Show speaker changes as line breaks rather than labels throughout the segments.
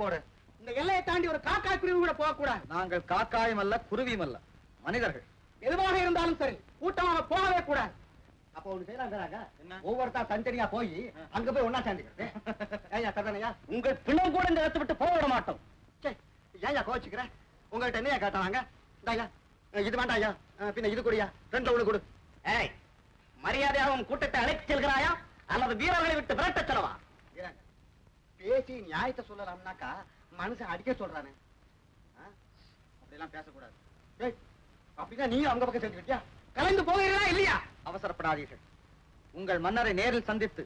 போடு. இந்த எல்லையை தாண்டி ஒரு காக்காய் குருவி கூட போக கூடாது.
நாங்கள் காக்காயும் அல்ல குருவியும் அல்ல, மனிதர்கள்.
எதுவாக இருந்தாலும் சரி, கூட்டமாக போகவே கூடாது. அப்போ ஒண்ணு செய்யறாங்க, ஒவ்வொருத்தா தனித்தனியா போய் அங்க போய் ஒன்னா சேர்ந்துக்கிறது. ஏயா தரணையா,
உங்கள் பிணம் கூட இந்த இடத்தை விட்டு போக விட மாட்டோம்.
ஏயா கோச்சுக்கிறேன்? உங்கள்கிட்ட என்னையா கேட்டாங்க? இது வேண்டாம் ஐயா, பின்ன இது கூடியா, ரெண்டு ஒண்ணு கொடு.
ஏய், மரியாதையாக கூட்டத்தை அழைத்து செல்கிறாயா அல்லது வீரர்களை விட்டு விரட்ட செலவா?
பேசி நியாயத்தை சொல்லலாம்னாக்கா மனுஷன் அடிக்க சொல்றானே, அப்படியெல்லாம் பேசக்கூடாது. அப்படின்னா நீங்க அவங்க பக்கம் சேர்ந்துக்கிட்டியா? கலந்து போகிறீர்களா இல்லையா?
அவசரப்படாதீர்கள். உங்கள் மன்னரை நேரில் சந்தித்து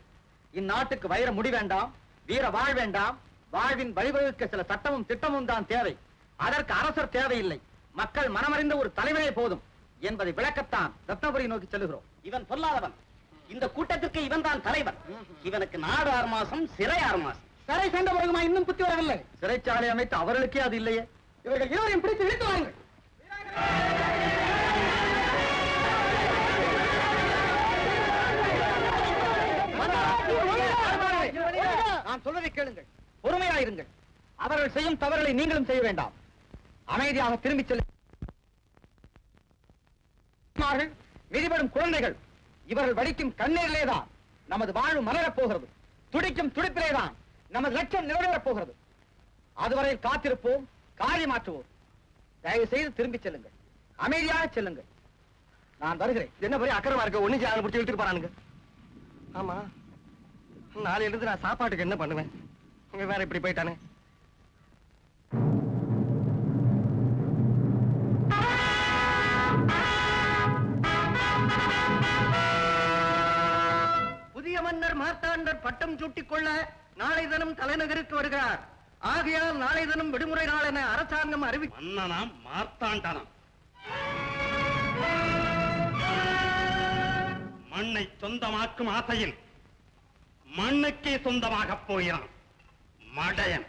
இந்நாட்டுக்கு வைர முடி வேண்டாம், வீர வாழ் வேண்டாம், வாழ்வின் வழிவகுக்க சில சட்டமும் திட்டமும் தான் தேவை. அதற்கு அரசர் தேவையில்லை, மக்கள் மனமறிந்த ஒரு தலைவரே போதும் என்பதை விளக்கத்தான் ரத்னபுரி நோக்கி செல்கிறோம். இவன் சொல்லாதவன். இந்த கூட்டத்திற்கு இவன் தான் தலைவன். இவனுக்கு நாடு 6 மாசம், சிறை 6 மாசம்.
சிறை சென்ற பிறகுமா இன்னும் புத்தி வரவில்லை?
சிறைச்சாலை அமைத்து அவர்களுக்கே அது இல்லையே.
இவர்கள் இருவரையும் பிடித்து இழுத்து வாருங்கள்.
நான் சொல்வதை கேளுங்கள், பொறுமையாயிருங்கள். அவர்கள் செய்யும் தவறுகளை நீங்களும் செய்ய வேண்டாம். அமைதியாக திரும்பிச் செல்லுங்கள். விதிபடும் குழந்தைகள், இவர்கள் வடிக்கும் கண்ணீரிலேதான் நமது வாழ்வு மலரப் போகிறது. துடிக்கும் துடிப்பிலேதான் நமது லட்சியம் நிறைவேறப் போகிறது. அதுவரையில் காத்திருப்போம், காரியமாற்றுவோம். தயவு செய்து திரும்பிச் செல்லுங்கள், அமைதியாக செல்லுங்கள். நான் வருகிறேன். என்ன போய் அக்கறமா இருக்க, ஒண்ணு செய்ய பிடிச்சி இழுத்துட்டு போறானுங்க. ஆமா, நாளை எழுந்து நான் சாப்பாட்டுக்கு என்ன பண்ணுவேன்? வேற இப்படி போயிட்டானே. புதிய மன்னர் மார்த்தாண்டர் பட்டம் சூட்டிக் கொள்ள நாளை தினம் தலைநகருக்கு வருகிறார். ஆகையால் நாளை தினம் விடுமுறை நாள் என அரசாங்கம்
மன்னனாம் மார்த்தாண்டனாம் மண்ணை சொந்தமாக்கும் ஆசையில் மண்ணுக்கே சொந்தமாக போகிறான் மடையன்.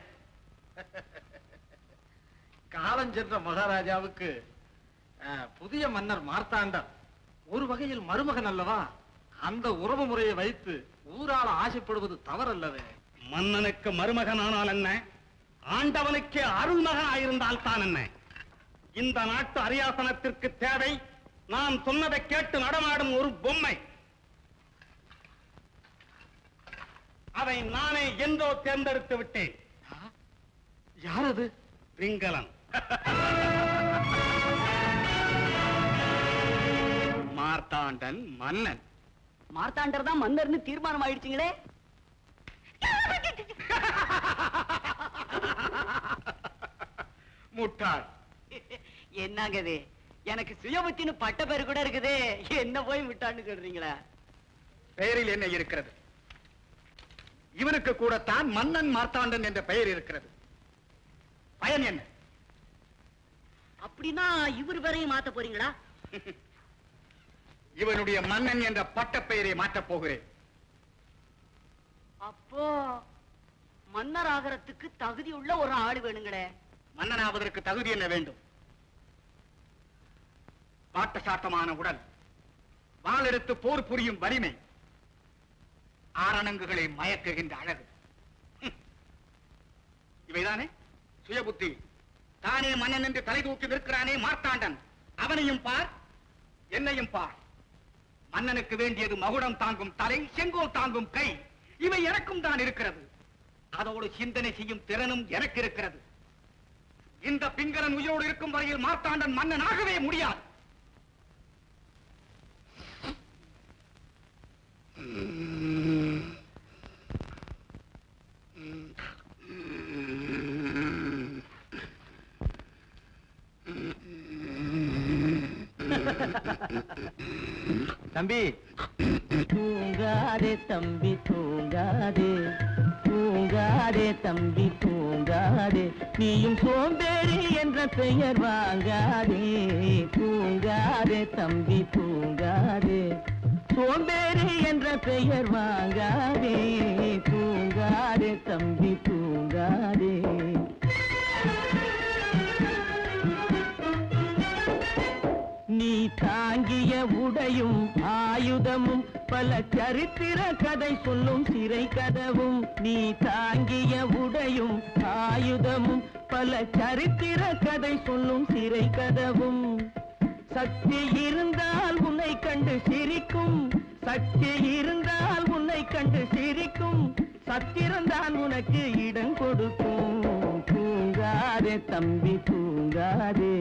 காலம் சென்ற மகாராஜாவுக்கு புதிய மன்னர் மார்த்தாண்டர் ஒரு வகையில் மருமகன் அல்லவா? அந்த உறவு முறையை வைத்து ஊரால ஆசைப்படுவது தவறல்லவே.
மன்னனுக்கு மருமகன் ஆனால் என்ன, ஆண்டவனுக்கு அருள்மகன் ஆயிருந்தால் தான் என்ன? இந்த நாட்டு அரியாசனத்திற்கு தேவை நான் சொன்னதை கேட்டு நடமாடும் ஒரு பொம்மை. அதை நானே என்றோ தேர்ந்தெடுத்து விட்டேன்.
யார் அது?
பிங்களன். மார்த்தாண்டன் மன்னன்.
மார்த்தாண்டர் தான் மன்னர்னு தீர்மானம் ஆயிடுச்சுங்களே.
முட்டாள்.
என்னங்க இது? எனக்கு சுயபுத்தின்னு பட்ட பேரு கூட இருக்குது, என்ன போய் முட்டாள்னு சொல்றீங்களா?
பெயரில் என்ன இருக்கிறது? இவனுக்கு கூடத்தான் மன்னன் மார்த்தாண்டன் என்ற பெயர் இருக்கிறது. பயன் என்ன?
அப்படின்னா இவர் பேரையும் மாத்த போறீங்களா?
இவனுடைய மன்னன் என்ற பட்ட பெயரை மாற்றப் போகிறேன்.
அப்போ மன்னர் ஆகிறதுக்கு தகுதி உள்ள ஒரு ஆளு வேணுங்களே.
மன்னனாவதற்கு தகுதி என்ன வேண்டும்? பாட்ட சாட்டமான உடல், வாள் எடுத்து போர் புரியும் வலிமை, ஆரணங்குகளை மயக்குகின்ற அழகு, இவைதானே சுயபுத்தி. தானே மன்னன் என்று தலை தூக்கி நிற்கிறானே மார்த்தாண்டன், அவனையும் பார், என்னையும் பார். மன்னனுக்கு வேண்டியது மகுடம் தாங்கும் தலை, செங்கோல் தாங்கும் கை, இவை எனக்கும் தான் இருக்கிறது. அதோடு சிந்தனை செய்யும் திறனும் எனக்கு இருக்கிறது. இந்த பிங்களன் உயிரோடு இருக்கும் வரையில் மார்த்தாண்டன் மன்னன் ஆகவே முடியாது.
தம்பி,
தூங்காதே தம்பி தூங்காதே, தூங்காதே தம்பி தூங்காதே, நீயும் சோம்பேறி என்ற பெயர் வாங்காதே. தூங்காதே தம்பி தூங்காதே, சோம்பேறி என்ற பெயர் வாங்காதே. தூங்காதே தம்பி தூங்காதே. நீ தாங்கிய உடையும் ஆயுதமும்
பல சரித்திர கதை சொல்லும் சிறை கதவும் நீ தாங்கிய உடையும் ஆயுதமும் பல சரித்திர கதை சொல்லும் சிறை கதவும் சக்தி இருந்தால் உன்னை கண்டு சிரிக்கும் சக்தி இருந்தால் உன்னை கண்டு சிரிக்கும் சத்திரந்தான் உனக்கு இடம் கொடுக்கும் தூங்காதே தம்பி தூங்காதே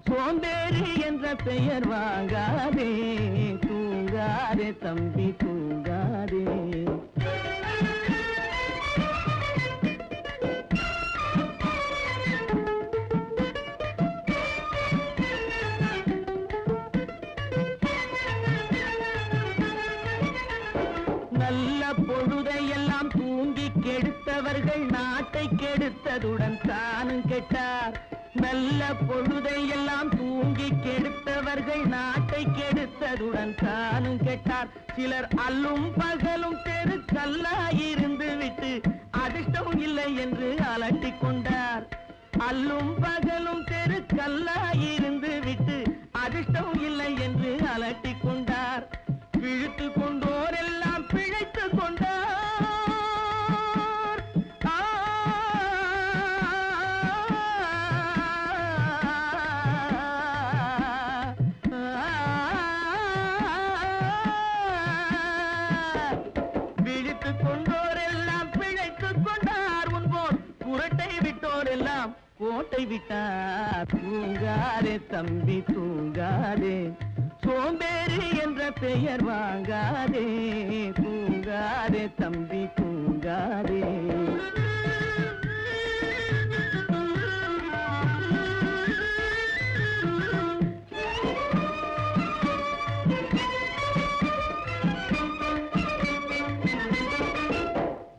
சோம்பேறி என்ற பெயர் வாங்காதே தூங்காதே தம்பி தூங்காதே நல்ல பொழுதையெல்லாம் தூங்கி கெடுத்தவர்கள் நாட்டை கெடுத்ததுடன் தானும் கெட்டார் நல்ல பொழுதையெல்லாம் தூங்கி கெடுத்தவர்கள் நாட்டை கெடுத்ததுடன் தானும் கெட்டார் சிலர் அல்லும் பகலும் தெருக்கல்லாயிருந்து விட்டு அதிர்ஷ்டம் இல்லை என்று அலட்டிக் கொண்டார் அல்லும் பகலும் தெருக்கல்லாயிருந்து விட்டு அதிர்ஷ்டம் இல்லை என்று அலட்டிக் கொண்டார் பிழைத்து கொண்டோர் எல்லாம் பிழைத்துக் கொண்டார் விழித்துக் கொண்டோர் எல்லாம் பிழைத்துக் கொண்டார் முன்போர் குரட்டை விட்டோர் எல்லாம் கோட்டை விட்டார் தூங்காதே தம்பி தூங்காதே சோம்பேறி என்ற பெயர் வாங்காதே தூங்காதே தம்பி தூங்காதே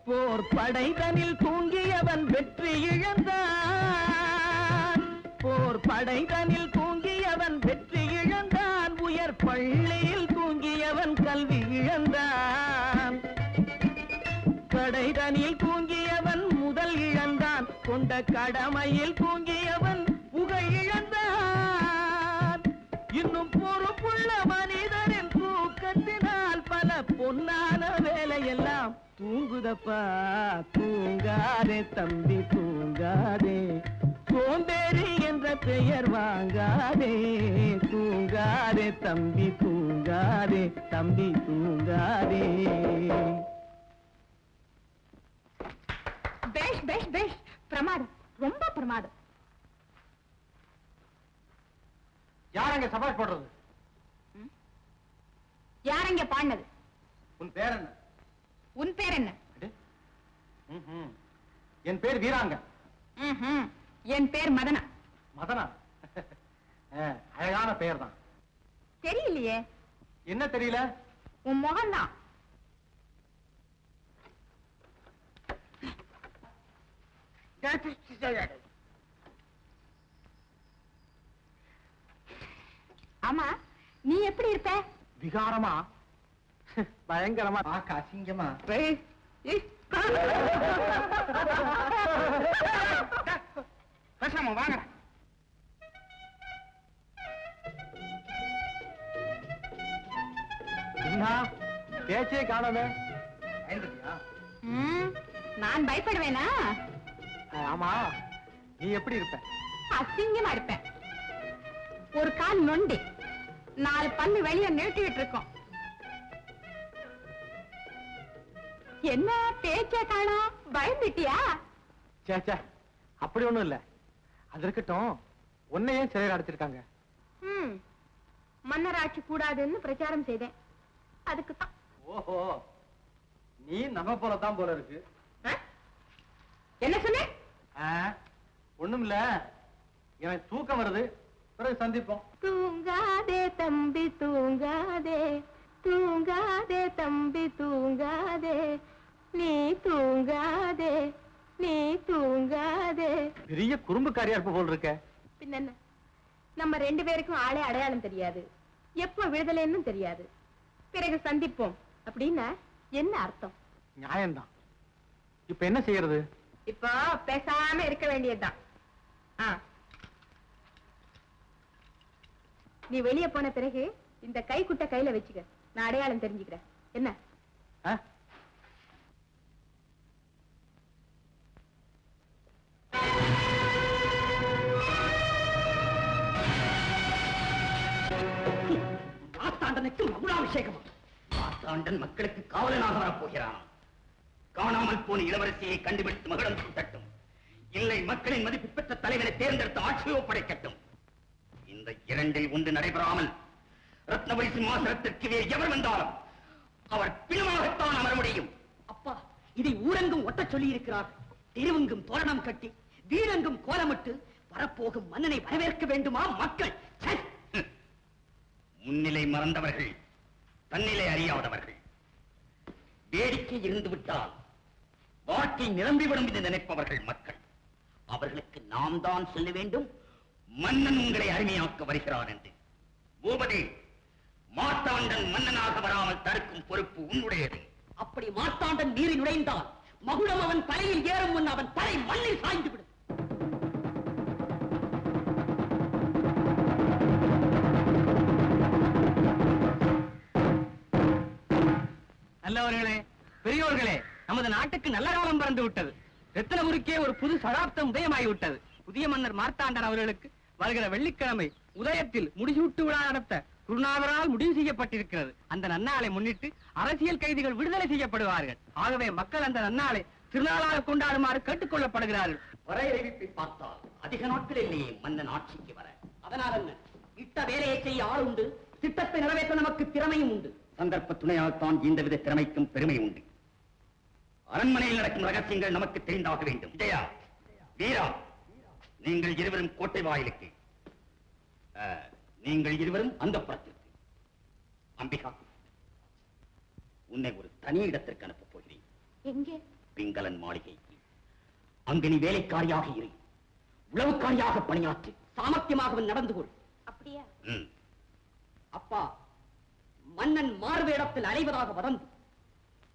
போர் படைதனில் தூங்கியவன் வெற்றி இழந்தான் போர் படைதனில் தூங்கியவன் வெற்றி இழந்தான் உயர் பள்ளியில் தூங்கியவன் கல்வி இழந்தான் கடைதனில் தூங்கியவன் முதல் இழந்தான் கொண்ட கடமையில் தூங்கியவன் புகழ் இழந்தான் இன்னும் பொறுப்புள்ள மனிதனின் தூக்கத்தினால் பல பொன்னான வேலையெல்லாம் தூங்குதப்பா தூங்காதே தம்பி தூங்காதே சோம்பேறி என்ற பெயர் வாங்காதே தூங்காதே தம்பி தூங்காதே தம்பி தூங்காதே
பேஷ் பேஷ் பேஷ் பிரமாதம் ரொம்ப பிரமாதம்
யாரங்க சபாஷ் போடுறது
யாரங்க பாடினது
உன் பேர் என்ன
உன் பேர் என்ன
என் பேர் வீராங்க
என் பேர் மதனா
மதனா அழகான பெயர் தான்
தெரியலையே
என்ன தெரியல
உன் முகம்தான் ஆமா நீ எப்படி இருப்ப
விகாரமா பயங்கரமா அசிங்கமா
பேசாம வாங்க
பேச்சே காணாமே
நான் பயப்படுவேனா
ஆமா நீ எப்படி இருப்ப
அசிங்கமா இருப்பேன் ஒரு கால் நொண்டி 4 பல்லு வெளியே நீட்டிட்டு இருக்கோம் என்ன பேச்சே காணோம் பயந்துட்டியா
சே அப்படி ஒண்ணும் இல்ல அது இருக்கட்டும் உன்னையே சிறையில் அடைச்சிருக்காங்க
மன்னராட்சி கூடாதுன்னு பிரச்சாரம் செய்தேன் அதுக்கு தான்
ஓஹோ நீ நம்ம போலதான் போல இருக்கு
என்ன சொன்ன
ஒண்ணும் இல்ல எனக்கு தூக்கம் வருது பிறகு சந்திப்போம்
தூங்காதே தம்பி தூங்காதே தூங்காதே தம்பி தூங்காதே நீ தூங்காதே நீ தூங்காதே
பெரிய குறும்புக்காரியா இருப்ப போல் இருக்க
பின்ன நம்ம 2 பேருக்கும் ஆளே அடையாளம் தெரியாது எப்போ விடுதலைன்னு தெரியாது பிறகு சந்திப்போம் அப்படின்னா என்ன அர்த்தம்
நியாயம்தான் இப்ப என்ன செய்யறது
இப்போ பேசாம இருக்க வேண்டியதுதான் நீ வெளியே போன பிறகு இந்த கைக்குட்டை கையில வச்சுக்க நான் அடையாளம் தெரிஞ்சுக்கிறேன் என்ன?
மார்த்தாண்டனுக்கு மகுடாபிஷேகம். மார்த்தாண்டன் மக்களுக்கு காவலனாக வரப்போகிறான். காணாமல் போன இளவரசியை கண்டுபிடித்து மகுடம் சூட்டட்டும். இல்லை, மக்களின் மதிப்பு பெற்ற தலைவரை தேர்ந்தெடுத்து ஆட்சியோ படைக்கட்டும். இந்த இரண்டில் ஒன்று நடைபெறாமல் ரத்னபுரி சிம்மாசனத்திற்கு வேறு எவர் வந்தாலும் அவர் பிணமாகத்தான் அமர முடியும்.
அப்பா, இதை ஊரெங்கும் ஒட்ட சொல்லி இருக்கிறார். தெருவெங்கும் தோரணம் கட்டி, வீடெங்கும் கோலமிட்டு வரப்போகும் மன்னனை வரவேற்க வேண்டுமா மக்கள்?
முன்னிலை மறந்தவர்கள், தன்னிலை அறியாதவர்கள். வேடிக்கை இருந்து விட்டால் வாழ்க்கை நிரம்பிவிடும் என்று நினைப்பவர்கள் மக்கள். அவர்களுக்கு நாம் தான் சொல்ல வேண்டும், மன்னன் உங்களை அருமையாக்க வருகிறான் என்று. பூபதி, மார்த்தாண்டன் மன்னனாக வராமல் தடுக்கும் பொறுப்பு உன்னுடையது.
அப்படி மார்த்தாண்டன் நீரி நுழைந்தால் மகுடம் அவன் தலையில் ஏறும் முன் அவன் தலை மண்ணில் சாய்ந்து விடும்.
நல்லவர்களே, பெரியோர்களே, நமது நாட்டுக்கு நல்ல காலம் பிறந்து விட்டது. ரத்தினபுரிக்கே ஒரு புது சகாப்தம் உதயமாகிவிட்டது. புதிய மன்னர் மார்த்தாண்டன் அவர்களுக்கு வருகிற வெள்ளிக்கிழமை உதயத்தில் முடிசூட்டு விழா நடத்த குருநாதரால் முடிவு செய்யப்பட்டிருக்கிறது. அந்த நன்னாளை முன்னிட்டு அரசியல் கைதிகள் விடுதலை செய்யப்படுவார்கள். ஆகவே மக்கள் அந்த நன்னாளை திருநாளாக கொண்டாடுமாறு கேட்டுக் கொள்ளப்படுகிறார்கள்.
வரையறிவிப்பை பார்த்தால் அதிக நாட்கள் இல்லையே மன்னன் ஆட்சிக்கு வர.
அதனால் என்ன, இட்ட வேலையை செய்ய ஆள் உண்டு, திட்டத்தை நிறைவேற்ற நமக்கு திறமையும் உண்டு.
சந்தர்ப்ப துணையால் தான் இந்தவித திறமைக்கும் பெருமை உண்டு. அரண்மனையில் நடக்கும் ரகசியங்கள் நமக்கு தெரிந்தாக வேண்டும். விஜயா, வீரா, நீங்கள் இருவரும் கோட்டை வாயிலுக்கு, நீங்கள் இருவரும் அந்த புறத்திற்கு. அம்பிகா, உன்னை ஒரு தனி இடத்திற்கு அனுப்பப் போகிறேன்.
எங்கே?
பிங்களன் மாளிகைக்கு. அங்கு நீ வேலைக்காரியாக இரு, உளவுக்காரியாக பணியாற்று,
சாமர்த்தியமாக நடந்து கொள்.
அப்படியா?
அப்பா, மன்னன் மாறுவேடத்தில் அலைவதாக வதந்து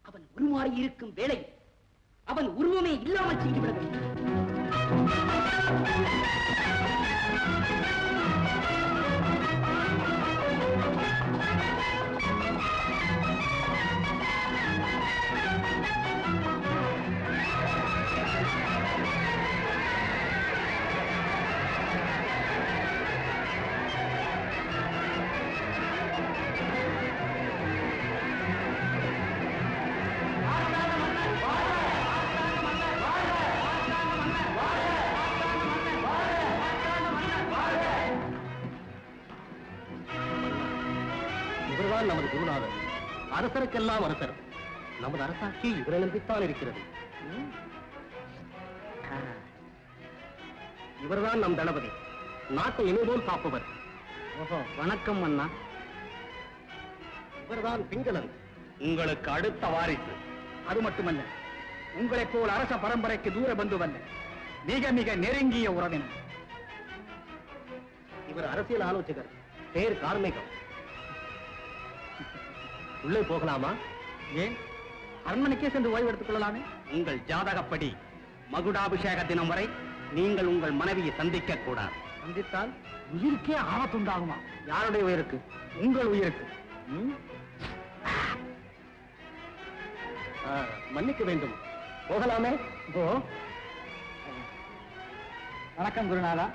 அவன் உருமாறி இருக்கும் வேளை அவன் உருவமே இல்லாமல் செய்துவிட வேண்டும்.
இவர்தான் நமது குருநாதர், அரசருக்கெல்லாம் அரசர். நமது அரசாட்சி இவரை நம்பித்தான் இருக்கிறது. இவர்தான் நம் தளபதி, நாட்டை இனிபோல் காப்பவர்.
வணக்கம் அண்ணா.
இவர்தான் பிங்களன்,
உங்களுக்கு அடுத்த வாரிசு.
அது மட்டுமல்ல, உங்களைப் போல் அரச பரம்பரைக்கு தூர பந்துவல்ல, மிக மிக நெருங்கிய உறவினர்.
இவர் அரசியல் ஆலோசகர், பேர் கார்மேகம். உள்ளே போகலாமா?
ஏன், அரண்மனைக்கே சென்று ஓய்வு எடுத்துக் கொள்ளலாமே.
உங்கள் ஜாதகப்படி மகுடாபிஷேக தினம் வரை நீங்கள் உங்கள் மனைவியை சந்திக்க கூடாது.
சந்தித்தால் உயிருக்கே ஆபத்துண்டாகுமா?
யாருடைய உயிருக்கு?
உங்கள் உயிருக்கு.
மன்னிக்க வேண்டும், போகலாமே?
வணக்கம் குருநாதா.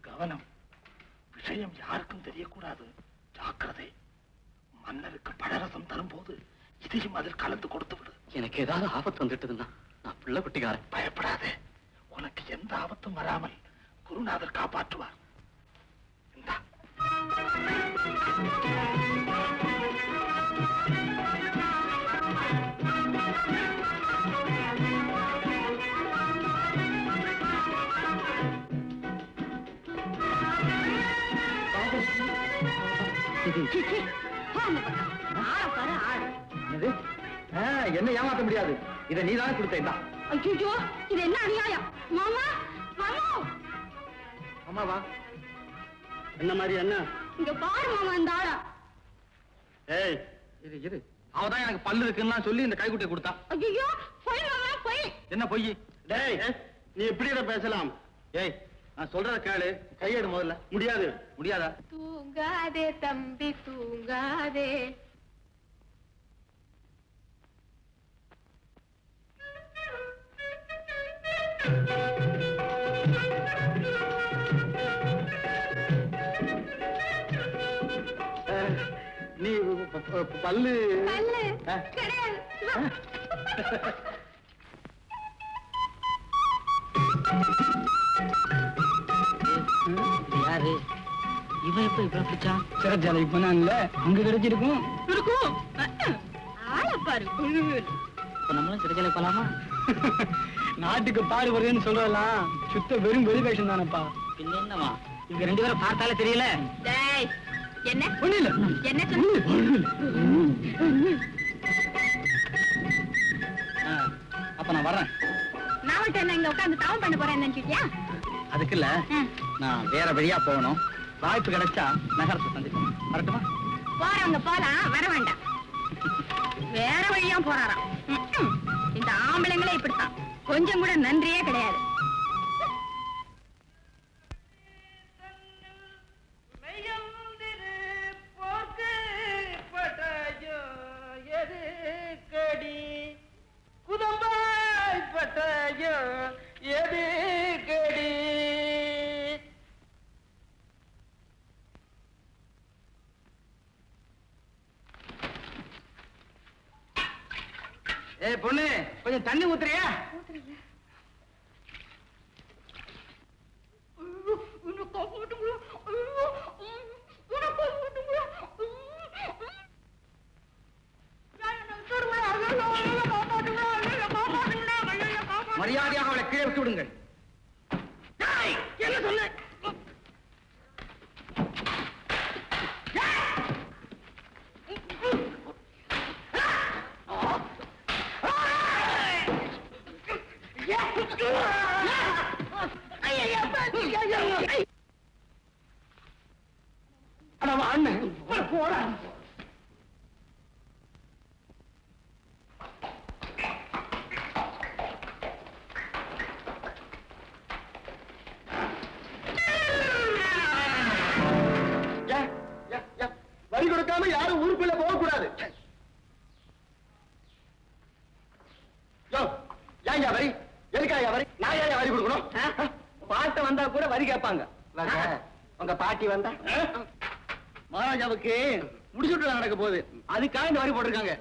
கவனம், விஷயம் யாருக்கும் தெரியக்கூடாது. ஜாக்கிரதை. மன்னருக்கு பழரசம் தரும்போது இதையும் அதில் கலந்து கொடுத்து விடு.
எனக்கு ஏதாவது ஆபத்து வந்துட்டதுன்னா நான் பிள்ளை குட்டிக்காரன்.
பயப்படாதே, உனக்கு எந்த ஆபத்தும் வராமல் குருநாதர் காப்பாற்றுவார். இந்தா.
என்ன ஏமாத்த முடியாது, இதை நீதானே கொடுத்தா.
ஐயோ, இது என்ன அநியாயம்! மாமா, மாமா!
அம்மாவா? என்ன மாதிரி என்ன
இங்க பாரு மாமா அந்த ஆளா.
ஏய் இரு இரு, அவதான் எனக்கு பல்லு இருக்குன்னா சொல்லி இந்த கைக்குட்டை கொடுத்தா.
ஐயோ பொய் மாமா பொய்.
என்ன பொய்?
டேய் நீ எப்படி இதை பேசலாம்?
ஏய் நான் சொல்றத கேளு, கையெடு முதல்ல.
முடியாது.
முடியாதா?
தூங்காதே தம்பி தூங்காதே.
நீ பல்லு
பல்லு
ஆ.
கிடையாது.
யாரு இவன் எப்ப இப்ப பிடிச்சான்?
சிறச்சாலை இப்ப நான் இல்ல, அங்க கிடைச்சிருக்கும்.
இருக்கும். ஆளை பாரு.
இப்ப நம்மளும் சிறைச்சாலை போலாமா?
நாட்டுக்கு பாடு வருதுன்னு சொல்றதெல்லாம் சுத்த வெறும் வெளி வேஷம் தானப்பா.
பின்ன என்னவா, இவங்க 2 பேரும் பார்த்தாலே தெரியல.
டேய் என்ன
ஒண்ணு இல்ல.
என்ன சொன்ன?
அப்ப நான் வர்றேன்.
நான் வந்துட்டு என்ன இங்க உட்கார்ந்து தவம் பண்ண போறேன்னு நினைச்சிட்டியா?
அதுக்கு இல்ல, நான் வேற வழியா போகணும். வாய்ப்பு கிடைச்சா நகரத்தை சந்திப்போம். வரட்டுமா?
போறவங்க போலாம், வர வேண்டாம். வேற வழியா போறாராம். இந்த ஆம்பளைங்களே இப்படித்தான், கொஞ்சம் கூட நன்றியே கிடையாது.
ஏய் பொண்ணு, கொஞ்சம் தண்ணி ஊத்துறியா? மரியாதையாக அவளை கீழே விட்டு விடுங்கள்.
என்ன சொன்ன? அண்ணன் போடா.
வரி கொடுக்காம யாரும் ஊருக்குள்ள போக கூடாது. ஏன் வரி? எதுக்காக வரி? நான் ஏன் வரி கொடுக்கணும்?
பாட்ட வந்தா கூட வரி கேட்பாங்க.
உங்க பாட்டி வந்தா
மகாராஜாவுக்கு முடிச்சுட்டு நடக்க போகுது, அதுக்காக இந்த வரி போட்டிருக்காங்க.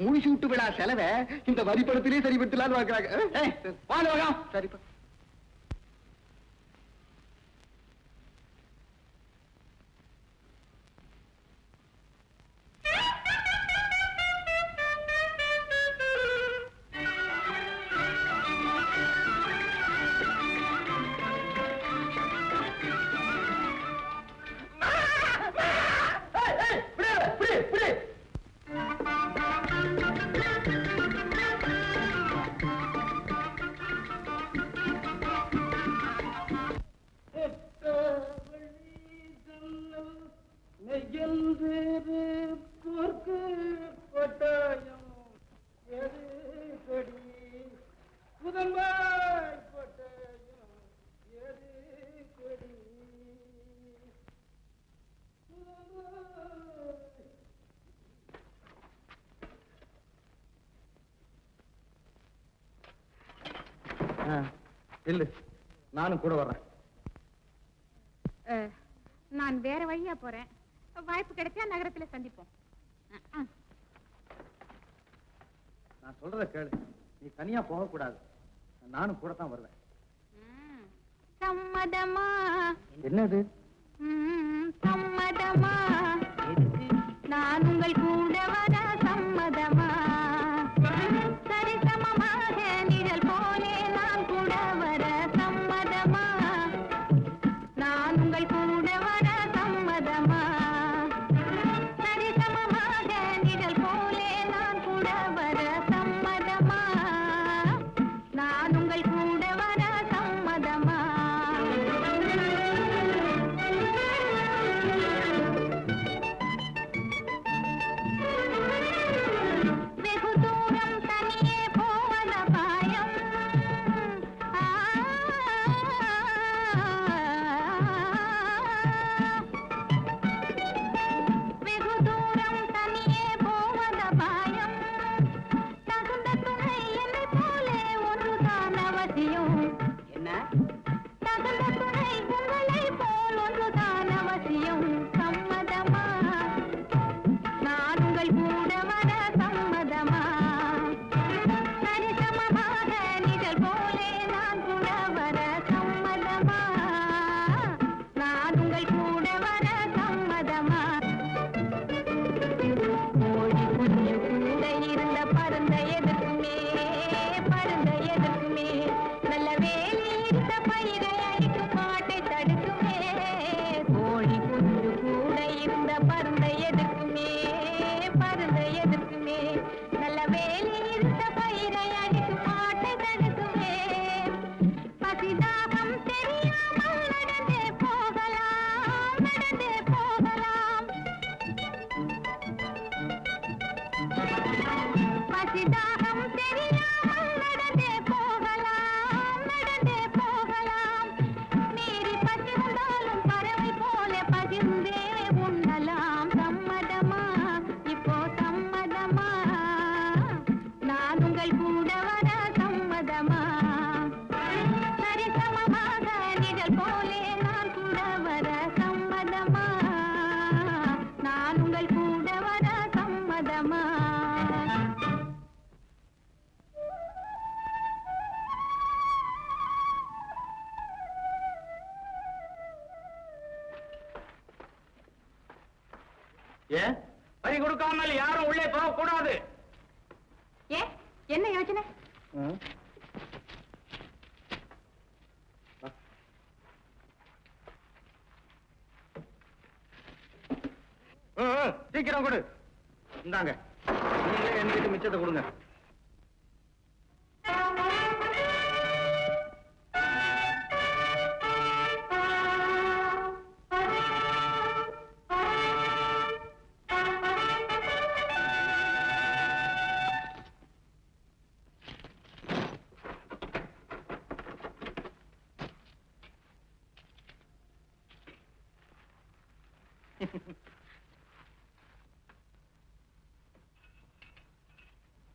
முடிசூட்டு விழா செலவை இந்த வரிப்படத்திலே சரிபடுத்தலான்னு பார்க்கறாங்க.
வாங்க வாங்க.
சரிப்பா.
இல்ல, நானும் கூட வர்றேன்.
நான் வேற வழியா போறேன், வாய்ப்பு கிடைச்சா நகரத்துல சந்திப்போம்.
நான் சொல்றத கேளு, நீ தனியா போக கூடாது, நானும் கூட தான் வருவேன்.
சம்மதமா?
என்னது
சம்மதமா? நான் உங்கள் கூட வர சம்மதமா? சரிசமமாக நிழல் போலே நான் கூட வர சம்மதமா? நான் உங்கள் கூட வர சம்மதமா? சரிசமமாக நிழல் போலே நான் கூட வர சம்மதமா? நான் உங்கள் கூட வர சம்மதமா?
பசிதாகம் தெரியாமல் நடந்தே போகலாம் மீறி பசி வந்தாலும் பறவை போல பகிர்ந்தே உண்ணலாம் சம்மதமா இப்போ சம்மதமா நான் உங்கள் கூட வர சம்மதமா சரிசமமாக நிழல் போலே நான் கூட வர சம்மதமா நான் உங்கள் கூட வர சம்மதமா
ஏன் பறி கொடுக்காமல் யாரும் உள்ளே போக கூடாது.
ஏ என்ன யோசனை?
சீக்கிரம் கொடு. இந்தாங்க, நீங்களே என்கிட்ட மிச்சத்தை கொடுங்க.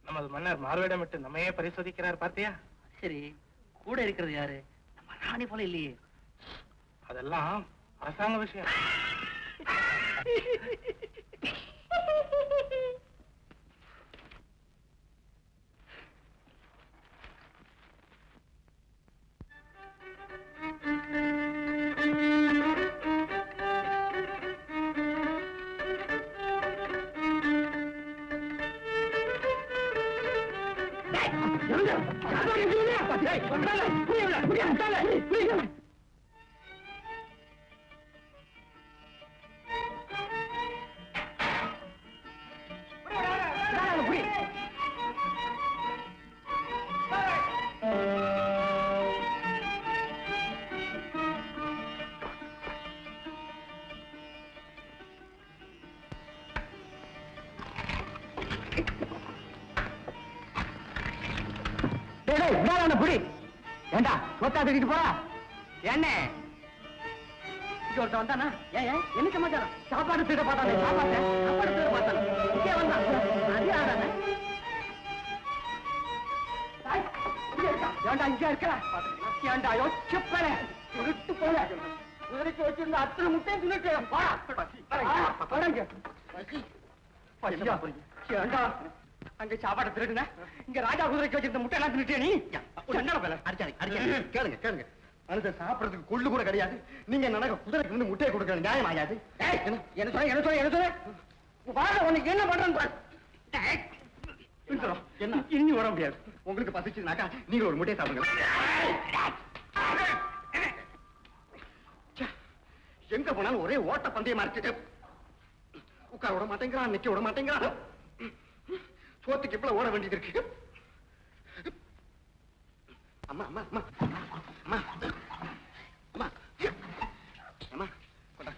நமது மன்னர் மார்வேடமிட்டு நம்மையே பரிசோதிக்கிறார் பார்த்தியா?
சரி, கூட இருக்கிறது யாரு? நம்ம ராணி போல இல்லையே.
அதெல்லாம் அரசாங்க விஷயம்.
புடி ஏண்டா சொத்தா தூக்கிட்டு போறா?
என்ன ஒருத்த வந்தானா? ஏன் என்ன சமாச்சாரம்?
சாப்பாடு தூக்க பார்த்தானே,
சாப்பாடு தூர பார்த்தானா? இங்கே வந்தான். அது யாரான?
ஏண்டா இங்க இருக்கிற? ஏண்டா யோசிச்சு போல உருட்டு போல உதறிக்கு வச்சிருந்த அத்தனை முட்டையும் துணிட்டு ஏண்டா அங்க சாப்பாடு திருடுன, இங்க ராஜா குதிரைக்கு வச்சிருந்த முட்டை எல்லாம் தின்னுட்டே நீ?
கேளுங்க கேளுங்க, மனுஷன் சாப்பிடறதுக்கு கொள்ளு கூட கிடையாது. நீங்க நடக்க குதிரைக்கு வந்து முட்டையை கொடுக்கறது நியாயம் ஆகாது.
என்ன சொல்ல உனக்கு என்ன பண்றேன்னு பாரு.
என்ன இனி வர முடியாது. உங்களுக்கு பசிச்சுனாக்கா நீங்க ஒரு முட்டையை சாப்பிடுங்க. எங்க போனாலும் ஒரே ஓட்ட பந்தயமா இருக்கு. உட்கார விட மாட்டேங்கிறான், நிக்க விட மாட்டேங்கிறான். சோத்துக்கு இப்ப ஓட வேண்டியது இருக்கு. அம்மா அம்மா அம்மா அம்மா அம்மா அம்மா கொண்டா.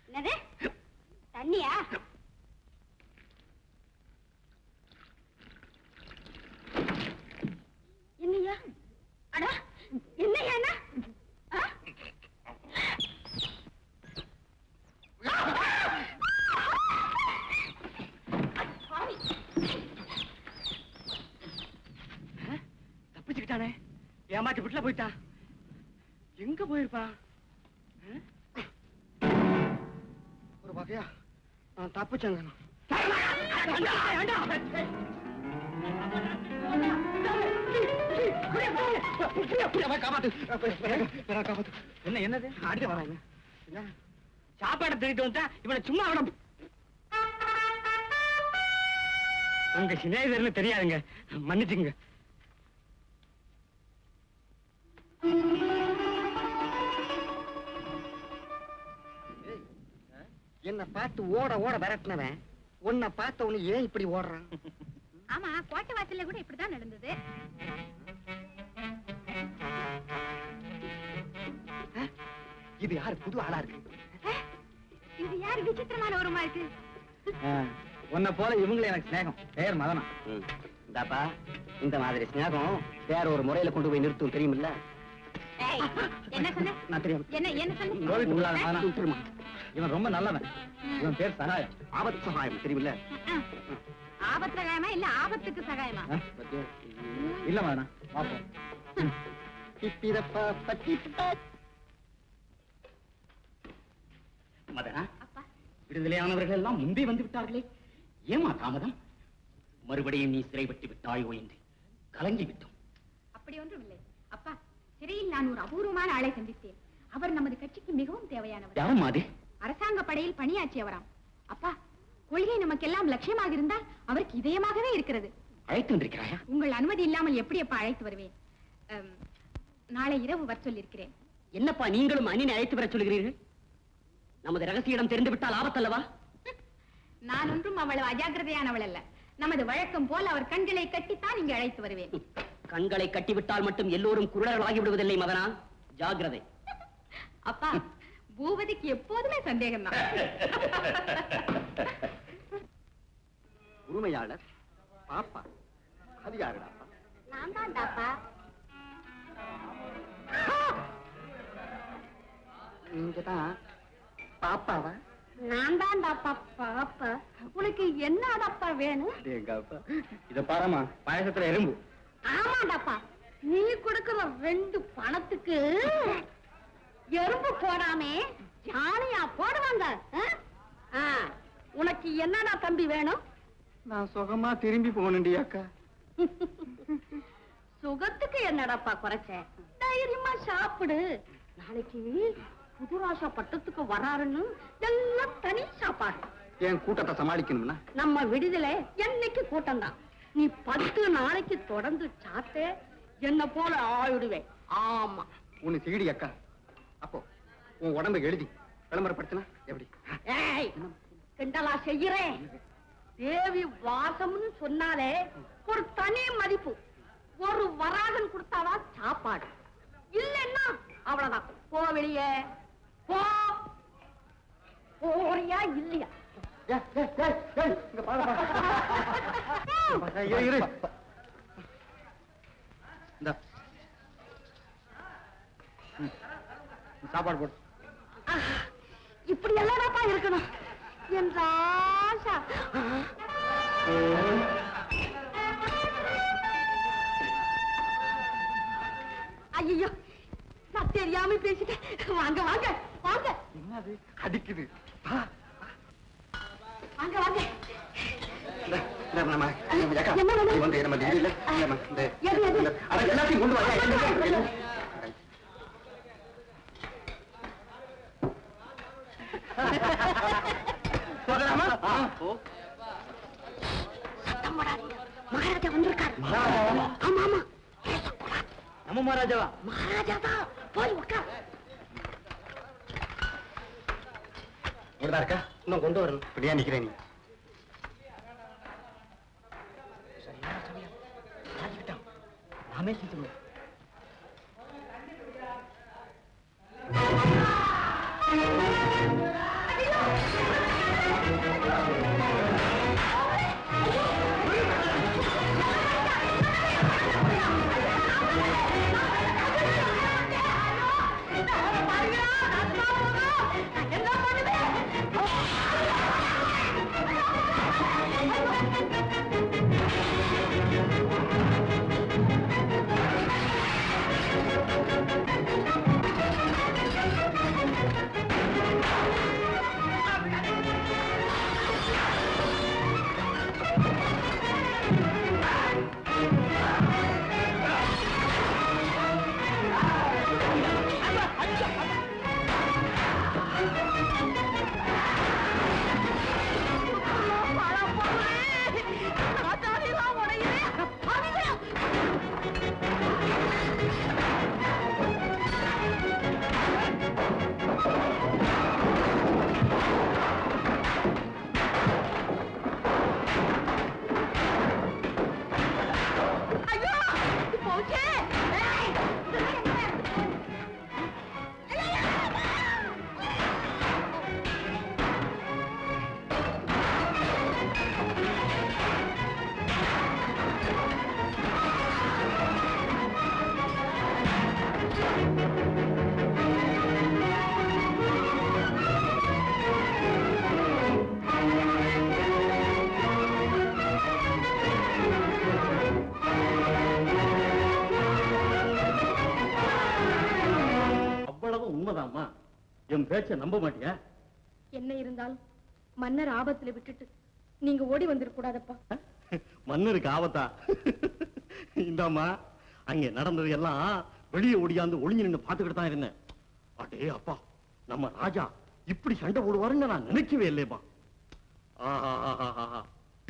என்னது தண்ணியா? என்னையா? அடா என்னையா?
தப்பிச்சுக்கிட்டானே, ஏமாத்தி விட்டுல போயிட்டான். எங்க போயிருப்பான்?
ஒரு வகையா நான் தப்பிச்சேங்க.
என்ன என்னது?
அடிக்க வராங்க.
சாப்பாடு திருட்டு வந்தா இவனை சும்மா விட உங்க சிநேகிதர்னு தெரியாதுங்க, மன்னிச்சுங்க.
என்ன பார்த்து ஓட ஓட விரட்டினவன் உன்னை பார்த்த உன்னை ஏன் இப்படி ஓடுறான்?
ஆமா, கோட்டை வாசல்ல கூட இப்படிதான் நடந்தது.
இது யாரு புது ஆளா இருக்கு?
இது யாரு விசித்திரமான உருமா இருக்கு?
உன்னை போல இவங்களே எனக்கு ஸ்நேகம். பேர் மதனா.
இந்தாப்பா, இந்த மாதிரி ஸ்நேகம் வேற ஒரு முறையில கொண்டு போய் நிறுத்தும், தெரியுமில்ல?
ஏய், என்ன சொன்ன?
நான் தெரியும்.
என்ன சொன்ன?
கோவிலுக்கு உள்ளாத மதனா.
திரும்ப.
இவன் ரொம்ப நல்லவன். இவன் பேர் சகாயம்.
ஆபத்து சகாயம், தெரியுமில்ல?
ஆபத்து சகாயமா இல்ல ஆபத்துக்கு சகாயமா?
ஆ? இல்ல மதனா, பாப்போம்.
மதனா,
அப்பா,
விடுதலையானவர்கள் எல்லாம் முன்பே வந்து விட்டார்களே, ஏமா தாமதம்? மறுபடியும் நீ சிறைப்பட்டு விட்டாயோ என்று கலங்கி விட்டோம்.
அப்படி ஒன்றும் இல்லை அப்பா. சிறையில் நான் ஒரு அபூர்வமான ஆளை சந்தித்தேன். அவர் நமது கட்சிக்கு மிகவும் தேவையானவர்.
யாரும் அது?
அரசாங்க படையில் பணியாற்றியவராம். அப்பா, கொள்கை நமக்கெல்லாம் லட்சியமாக இருந்தால் அவருக்கு இதயமாகவே இருக்கிறது.
அழைத்து வந்திருக்கிறாயா?
உங்கள் அனுமதி இல்லாமல் எப்படி அப்பா அழைத்து வருவேன்? நாளை இரவு வர சொல்லியிருக்கிறேன்.
என்னப்பா நீங்களும் அணினை அழைத்து வர சொல்கிறீர்கள்? நமது ரகசிய இடம் தெரிந்து விட்டால் ஆபத்தல்லவா?
நான் ஒன்றும் அவ்வளவு அஜாக்கிரதையானவள் அல்ல. நமது வழக்கம் போல் அவர் கண்களை கட்டித்தான் இங்கு அழைத்து வருவேன்.
கண்களை கட்டிவிட்டால் மட்டும் எல்லோரும் குருடர்களாகி விடுவதில்லை மதனா, ஜாக்கிரதை.
அப்பா, பூபதிக்கு எப்போதுமே சந்தேகம் தான்.
உரிமையாளர் பாப்பா, அது யாருடா?
நான் தான் தாப்பா.
நீங்க தான் பாப்பாவா?
நான் தான் தாப்பா பாப்பா. உனக்கு என்னடாப்பா வேணும்?
இத பாரமா, பாயசத்துல எறும்பு.
ஆமாடாப்பா, நீ கொடுக்கிற 2 பணத்துக்கு எறும்பு போடாமே ஜாலியா போடுவாங்க. உனக்கு என்னடா தம்பி வேணும்?
நான் சுகமா திரும்பி போகணுண்டி அக்கா.
சுகத்துக்கு என்னடாப்பா குறைச்ச? தைரியமா சாப்பிடு. நாளைக்கு புதுராசா பட்டத்துக்கு வராருன்னு எல்லாம் தனி சாப்பாடு.
என் கூட்டத்தை சமாளிக்கணும்னா
நம்ம விடுதலை என்னைக்கு கூட்டம் தான். நீ 10 நாளைக்கு தொடர்ந்து சாப்பிட்டு என்ன போல ஆயிடுவேன். ஆமா.
உன்னை சிகிடி அக்கா. அப்போ உன் உடம்பை எழுதி விளம்பரப்படுத்தினா எப்படி?
ஏய், கிண்டலா செய்யறேன். தேவி வாசம்னு சொன்னாலே ஒரு தனி மதிப்பு. ஒரு வராகன் கொடுத்தாதான் சாப்பாடு. இல்லைன்னா அவ்வளவுதான். போ வெளியே போ. போறியா இல்லையா?
இங்க பாரு. இரு. இந்தா. சாப்பாடு போடு.
இப்படி எல்லாடாப்பா இருக்கணும் என்ற ஆசா. ஐயோ, நான் தெரியாம பேசிட்டேன். வாங்க வாங்க வாங்க.
என்னது அடிக்குது?
வாங்க வாங்க.
நம்ம அக்கா,
என்ன வேணும்?
நீ வந்து நம்ம டிகிரியில
எது?
எல்லாத்தையும் கொண்டு வாங்க.
மகாராஜா வந்திருக்காரு. ஆமா ஆமா.
நம்ம மகாராஜாவா?
மகாராஜா தான். போய் உட்கார்.
இங்கதான் இருக்கா? இன்னும் கொண்டு வரணும். இப்படியா நிக்கிறேன் நீ?
நாமே செஞ்சுருவோம்.
என் பேச்ச நம்ப மாட்டியா?
என்ன இருந்தாலும் மன்னர் ஆபத்துல விட்டுட்டு நீங்க ஓடி வந்துடக்கூடாதப்பா.
மன்னருக்கு ஆபத்தா? இந்தாமா, அங்க நடந்தது எல்லாம் வெளியே ஓடியாந்து ஒளிஞ்சு நின்று பார்த்துக்கிட்டு தான் இருந்தேன். அடே அப்பா, நம்ம ராஜா இப்படி சண்டை போடுவாருன்னு நான் நினைக்கவே இல்லையப்பா.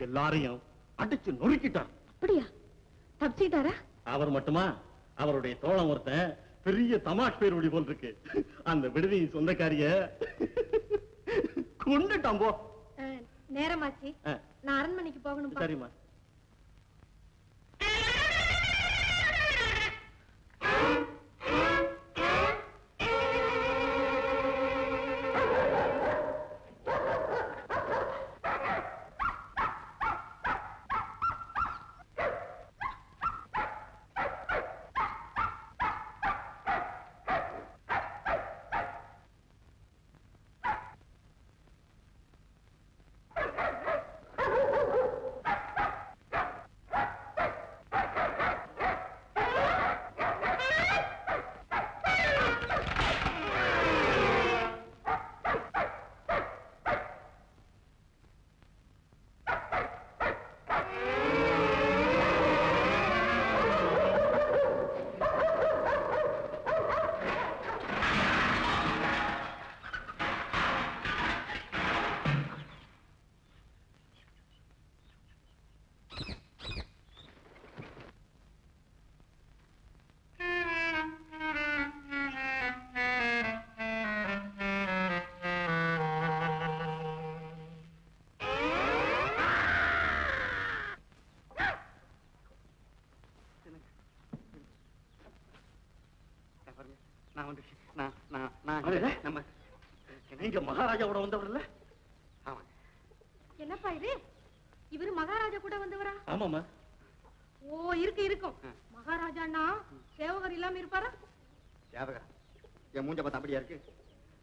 எல்லாரையும் அடிச்சு நொறுக்கிட்டார்.
அப்படியா? தப்பிச்சிட்டாரா?
அவர் மட்டுமா, அவருடைய தோழன் ஒருத்தன் பெரிய தமாஷ் பேர் ஒளி போல் இருக்கு. அந்த விடுதி சொந்தக்காரிய கொண்டுட்டான் போ.
நேரமாச்சு, நான் அரண்மனைக்கு போகணும்.
சரிம்மா. நீங்க மகாராஜாவோட வந்தவர் இல்ல?
என்னப்பா இது? இவரு மகாராஜா கூட வந்தவரா?
ஆமாமா.
ஓ, இருக்கும். மகாராஜான்னா சேவகர் இல்லாம இருப்பாரா?
சேவகர் என் மூஞ்ச பார்த்தா அப்படியா இருக்கு?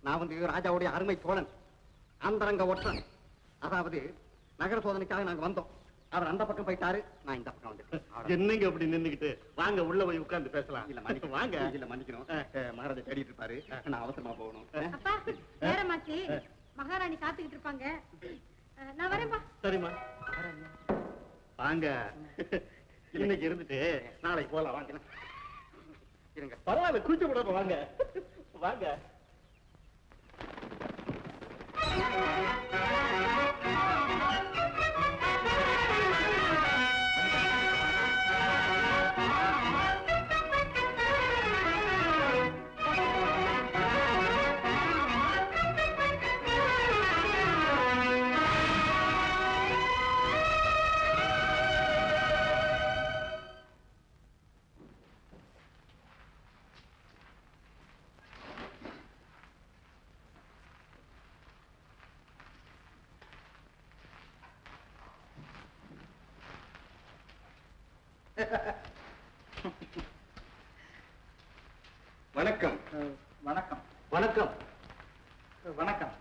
நான் வந்து ராஜாவுடைய அருமை தோழன், அந்தரங்க ஒற்றன். அதாவது நகர சோதனைக்காக நாங்க வந்தோம். அவர் அந்த பக்கம் போயிட்டாரு, நான் இந்த பக்கம் வந்துட்டேன்.
என்னங்க அப்படி நின்னுகிட்டு? வாங்க உள்ள போய் உட்கார்ந்து பேசலாம்.
இல்ல மன்னிக்கணும், வாங்க. இல்ல மன்னிக்கணும், மகாராஜா தேடிட்டு இருப்பாரு, நான் அவசரமா போகணும்.
அப்பா, நேரமாச்சு, மகாராணி காத்துக்கிட்டு இருப்பாங்க, நான் வரேன்பா.
சரிம்மா, வாங்க. இன்னைக்கு இருந்துட்டு நாளைக்கு போலாம். வாங்க. இருங்க, பரவாயில்ல, குளிச்சு விடணும். வாங்க வாங்க.
வணக்கம்.
வணக்கம்.
வணக்கம்.
வணக்கம்.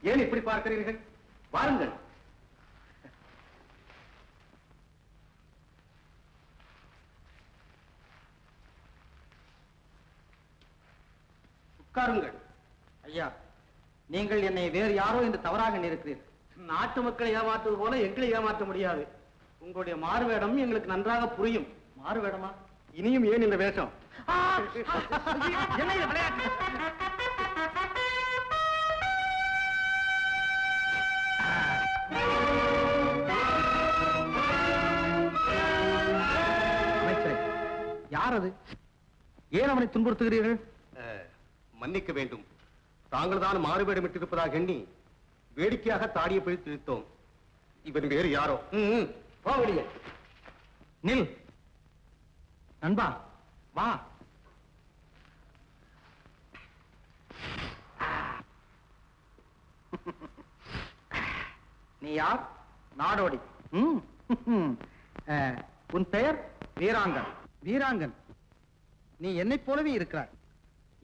ஏன் இப்படி பார்க்கிறீர்கள்? வாருங்கள். உட்காருங்கள்.
ஐயா, நீங்கள் என்னை வேறு யாரோ என்று தவறாக நினைக்கிறீர்கள்.
நாட்டு மக்களை ஏமாற்றுவது போல எங்களை ஏமாற்ற முடியாது. உங்களுடைய மாறுவேடம் எங்களுக்கு நன்றாக புரியும்.
மாறுவேடமா?
இனியும் ஏன் இந்த வேஷம்?
என்ன இது விளையாட்டு? அமைச்சரே, யார் அது? ஏன் அவனை துன்புறுத்துகிறீர்கள்?
மன்னிக்க வேண்டும், தாங்கள் தான் மாறுவேடம் இட்டிருப்பதாக எண்ணி வேடிக்கையாக தாடியை பிடித்து இழுத்தோம். இவன் வேறு யாரோ.
போவடிய நில். நண்பா, வா. நீ யார்? நாடோடி. உன் பெயர்? வீராங்கன். வீராங்கன், நீ என்னைப் போலவே இருக்கிறாய்.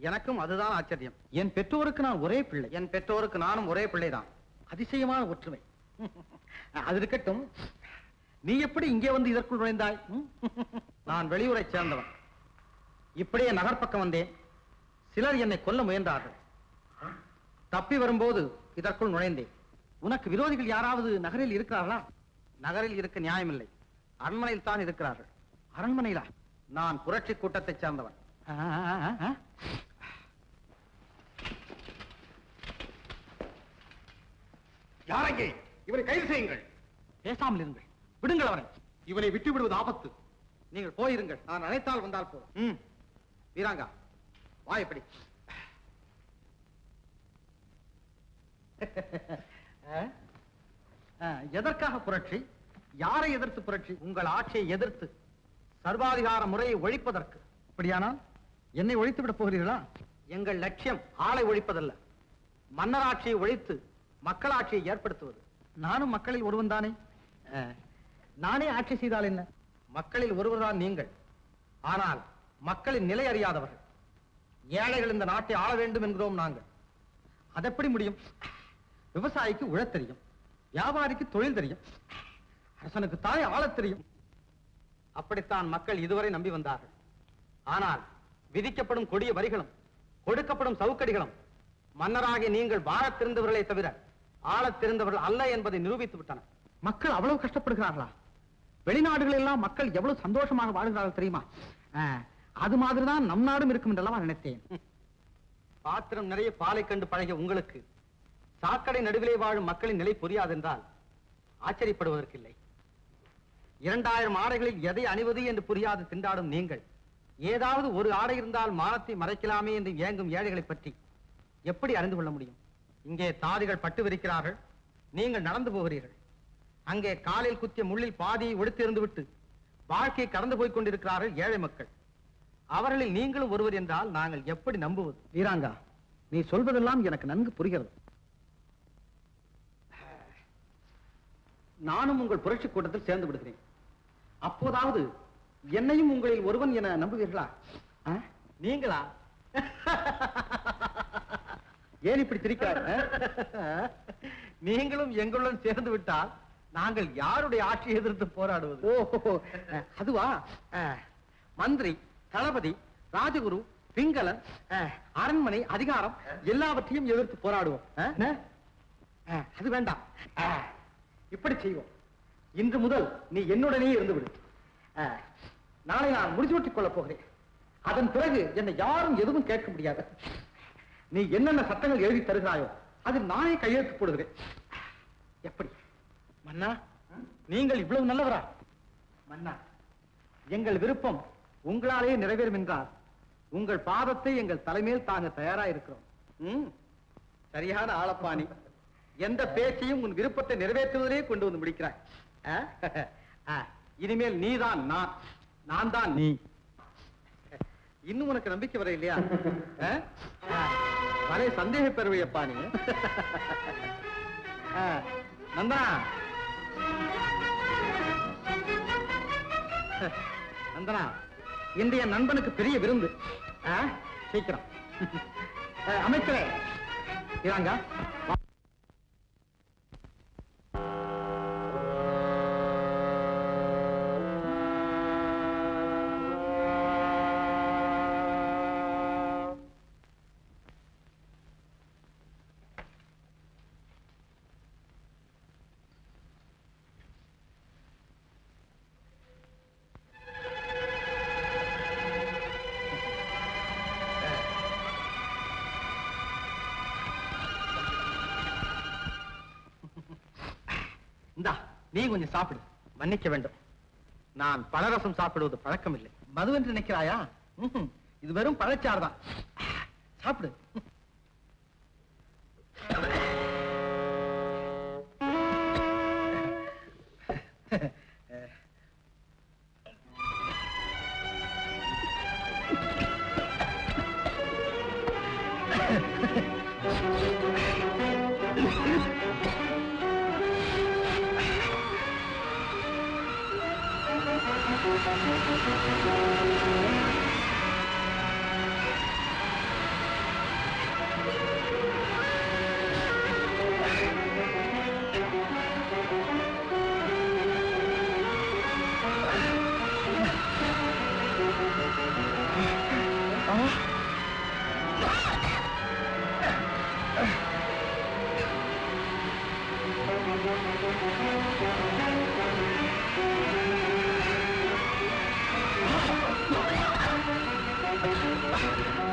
எனக்கும் அதுதான் ஆச்சரியம். என் பெற்றோருக்கு நான் ஒரே பிள்ளை. என் பெற்றோருக்கு நானும் ஒரே பிள்ளைதான். அதிசயமான ஒற்றுமை. அது இருக்கட்டும், நீ எப்படி இங்கே வந்து இதற்குள் நுழைந்தாய்? நான் வெளியூரை சேர்ந்தவன். இப்படியே நகர்ப்பக்கம் வந்தேன். சிலர் என்னை கொல்ல முயன்றார்கள். தப்பி வரும்போது இதற்குள் நுழைந்தேன். உனக்கு விரோதிகள் யாராவது நகரில் இருக்கிறார்களா? நகரில் இருக்க நியாயமில்லை. அரண்மனையில் தான் இருக்கிறார்கள். அரண்மனையிலா? நான் புரட்சி கூட்டத்தைச் சேர்ந்தவன்.
யாரங்கே? இவரை கைது செய்யுங்கள்.
பேசாமல் இருங்கள். விடுங்கள் அவரை.
இவனை விட்டு விடுவது ஆபத்து.
நீங்கள் போயிருங்கள். நான் அழைத்தால் வந்தால் போதும். வீராங்கா, வா. எப்படி எதற்காக புரட்சி? யாரை எதிர்த்து புரட்சி? உங்கள் ஆட்சியை எதிர்த்து, சர்வாதிகார முறையை ஒழிப்பதற்கு. அப்படியானால் என்னை ஒழித்து விடப் போகிறீர்களா? எங்கள் லட்சியம் ஆளை ஒழிப்பதல்ல, மன்னராட்சியை ஒழித்து மக்களாட்சியை ஏற்படுத்துவது. நானும் மக்களில் ஒருவன் தானே. நானே ஆட்சி செய்தால் என்ன? மக்களில் ஒருவர்தான் நீங்கள். ஆனால் மக்களின் நிலை அறியாதவர்கள். ஏழைகள் இந்த நாட்டை ஆள வேண்டும் என்கிறோம் நாங்கள். அதெப்படி முடியும்? விவசாயிக்கு உழத் தெரியும், வியாபாரிக்கு தொழில் தெரியும், அரசனுக்கு தாய் ஆளத் தெரியும். அப்படித்தான் மக்கள் இதுவரை நம்பி வந்தார்கள். ஆனால் விதிக்கப்படும் கொடிய வரிகளும் கொடுக்கப்படும் சவுக்கடிகளும் மன்னராகிய நீங்கள் வாழத் தெரிந்தவர்களே தவிர ஆளத் தெரிந்தவர்கள் அல்ல என்பதை நிரூபித்து விட்டன. மக்கள் அவ்வளவு கஷ்டப்படுகிறார்களா? வெளிநாடுகளில் எல்லாம் மக்கள் எவ்வளவு சந்தோஷமாக வாழ்கிறார்கள் தெரியுமா? அது மாதிரிதான் நம் நாடும் இருக்கும் என்றெல்லாம் நினைத்தேன். பாத்திரம் நிறைய பாலை கண்டு பழகிய உங்களுக்கு சாக்கடை நடுவிலே வாழும் மக்களின் நிலை புரியாதென்றால் ஆச்சரியப்படுவதற்கில்லை. 2000 ஆடைகளில் எதை அணிவது என்று புரியாது திண்டாடும் நீங்கள் ஏதாவது ஒரு ஆடை இருந்தால் மானத்தை மறைக்கலாமே என்று ஏங்கும் ஏழைகளை பற்றி எப்படி அறிந்து கொள்ள முடியும்? இங்கே தாதிகள் பட்டு விரிக்கிறார்கள், நீங்கள் நடந்து போகிறீர்கள். அங்கே காலில் குத்திய முள்ளில் பாதியை ஒடுத்திருந்து விட்டு வாழ்க்கையை கடந்து போய் கொண்டிருக்கிறார்கள் ஏழை மக்கள். அவர்களில் நீங்களும் ஒருவர் என்றால் நாங்கள் எப்படி நம்புவது? வீராங்கா, நீ சொல்வதெல்லாம் எனக்கு நன்கு புரிகிறது. நானும் உங்கள் புரட்சி கூட்டத்தில் சேர்ந்து விடுகிறேன். அப்போதாவது என்னையும் உங்களில் ஒருவன் என நம்புவீர்களா? நீங்களா? ஏன் இப்படி திரிக்கிறார்? நீங்களும் எங்களுடன் சேர்ந்து விட்டால் நாங்கள் யாருடைய ஆட்சியை எதிர்த்து போராடுவது? ஓ, அதுவா? மந்திரி, தளபதி, ராஜகுரு, பிங்களன், அரண்மனை, அதிகாரம் எல்லாவற்றையும் எதிர்த்து போராடுவோம். அது வேண்டாம். இப்படி செய்வோம். இன்று முதல் நீ என்னுடனே இருந்து விடு. நாளை நான் முடிசூட்டிக் கொள்ளப் போகிறேன். அதன் பிறகு என்னை யாரும் எதுவும் கேட்க முடியாது. நீ என்னென்ன சட்டங்கள் எழுதி தருகிறாயோ அதில் நானே கையெழுத்து போடுகிறேன். எப்படி மன்னா? நீங்கள் இவ்வளவு நல்லவரா? மன்னா, எங்கள் விருப்பம் உங்களாலே நிறைவேறும் என்றால் உங்கள் பாதத்தை எங்கள் தலைமையில் தாங்க தயாரா இருக்கிறோம். சரியான ஆளப்பாணி. எந்த பேச்சையும் உன் விருப்பத்தை நிறைவேற்றுவதிலே கொண்டு வந்து முடிக்கிறாய். இனிமேல் நீதான் நான், நான் தான் நீ. இன்னும் உனக்கு நம்பிக்கை வர இல்லையா? வரை சந்தேக பெறுவையப்பா நீ. நந்தா, நந்தனா, இன்றைய நண்பனுக்கு பெரிய விருந்து. சீக்கிரம். அமைச்சரே, இதாங்க. இந்தா, நீ கொஞ்சம் சாப்பிடு. மன்னிக்க வேண்டும், நான் பழரசம் சாப்பிடுவது பழக்கம் இல்லை. மது என்று நினைக்கிறாயா? இது வெறும் பழச்சாறு தான். சாப்பிடு.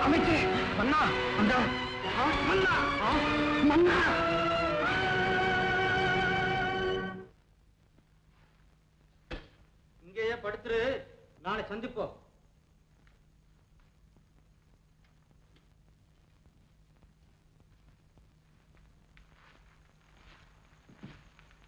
அமைச்சே மன்னா மன்னா மன்னா மன்னா
இங்கேயே படுத்துரு, நாளை சந்திப்போம்.